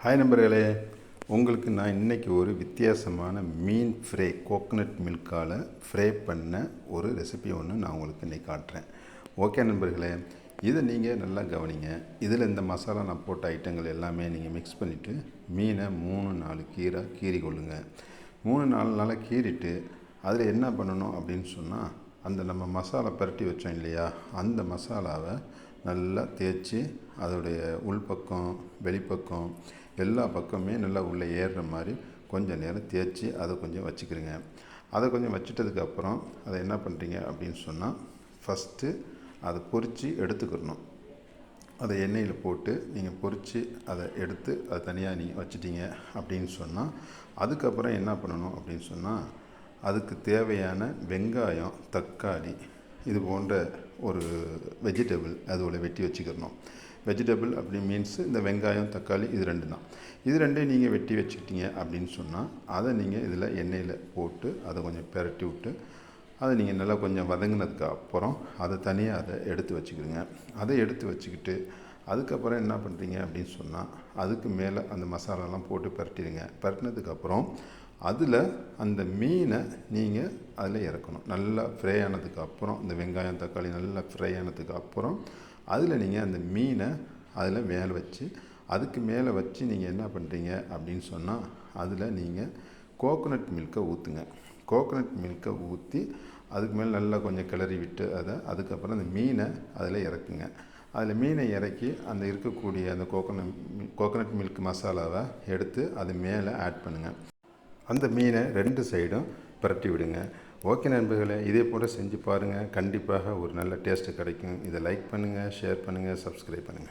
Hi நண்பர்களே, உங்களுக்கு நான் இன்றைக்கி ஒரு வித்தியாசமான மீன் ஃப்ரை கோகனட் மில்கால் ஃப்ரை பண்ண ஒரு ரெசிபி ஒன்று நான் உங்களுக்கு இன்றைக்கி காட்டுறேன். ஓகே நண்பர்களே, இதை நீங்கள் நல்லா கவனிங்க. இதில் இந்த மசாலா நான் போட்ட ஐட்டங்கள் எல்லாமே நீங்கள் மிக்ஸ் பண்ணிவிட்டு மீனை 3-4 கீறி கொள்ளுங்க. 3-4 நாளாக கீறிட்டு அதில் என்ன பண்ணணும் அப்படின்னு சொன்னால், அந்த நம்ம மசாலா பரட்டி வச்சோம் இல்லையா, அந்த மசாலாவை நல்லா தேய்ச்சி அதோடைய உள்பக்கம் வெளிப்பக்கம் எல்லா பக்கமே நல்லா உள்ளே ஏறுற மாதிரி கொஞ்சம் நேரம் தேய்ச்சி அதை கொஞ்சம் வச்சுக்கிறோங்க. அதை கொஞ்சம் வச்சுட்டதுக்கப்புறம் அதை என்ன பண்ணுறீங்க அப்படின்னு சொன்னால், ஃபஸ்ட்டு அதை பொரித்து எடுத்துக்கிறணும். அதை எண்ணெயில் போட்டு நீங்கள் பொரித்து அதை எடுத்து அதை தனியாக நீங்கள் வச்சிட்டீங்க அப்படின்னு சொன்னால், அதுக்கப்புறம் என்ன பண்ணணும் அப்படின்னு சொன்னால், அதுக்கு தேவையான வெங்காயம், தக்காளி இது போன்ற ஒரு வெஜிடபிள் அதோட வெட்டி வச்சுக்கிறணும். வெஜிடபிள் அப்படி மீன்ஸ் இந்த வெங்காயம், தக்காளி இது ரெண்டு தான். இது ரெண்டையும் நீங்கள் வெட்டி வச்சுக்கிட்டீங்க அப்படின்னு சொன்னால், அதை நீங்கள் இதில் எண்ணெயில் போட்டு அதை கொஞ்சம் பெரட்டி விட்டு அதை நீங்கள் நல்லா கொஞ்சம் வதங்கினதுக்கு அப்புறம் அதை தனியாக அதை எடுத்து வச்சுக்கிடுங்க. அதை எடுத்து வச்சுக்கிட்டு அதுக்கப்புறம் என்ன பண்ணுறீங்க அப்படின்னு சொன்னால், அதுக்கு மேலே அந்த மசாலாலாம் போட்டு பரட்டிடுங்க. பரட்டினதுக்கப்புறம் அதில் அந்த மீனை நீங்கள் அதில் இறக்கணும். நல்லா ஃப்ரை ஆனதுக்கு அப்புறம் இந்த வெங்காயம், தக்காளி நல்லா ஃப்ரை ஆனதுக்கு அப்புறம் அதில் நீங்கள் அந்த மீனை அதில் மேலே வச்சு அதுக்கு மேலே வச்சு நீங்கள் என்ன பண்ணுறீங்க அப்படின்னு சொன்னால், அதில் நீங்கள் கோகோனட் மில்கை ஊற்றுங்க. கோகோனட் மில்கை ஊற்றி அதுக்கு மேலே நல்லா கொஞ்சம் கிளறி விட்டு அதுக்கப்புறம் அந்த மீனை அதில் இறக்குங்க. அதில் மீனை இறக்கி அந்த இருக்கக்கூடிய அந்த கோகோனட் மில்க் மசாலாவை எடுத்து அது மேலே ஆட் பண்ணுங்கள். அந்த மீனை 2 சைடும் பரட்டி விடுங்க. ஓகே நண்பர்களே, இதே போல் செஞ்சு பாருங்கள். கண்டிப்பாக ஒரு நல்ல டேஸ்ட்டு கிடைக்கும். இதை லைக் பண்ணுங்கள், ஷேர் பண்ணுங்கள், சப்ஸ்கிரைப் பண்ணுங்கள்.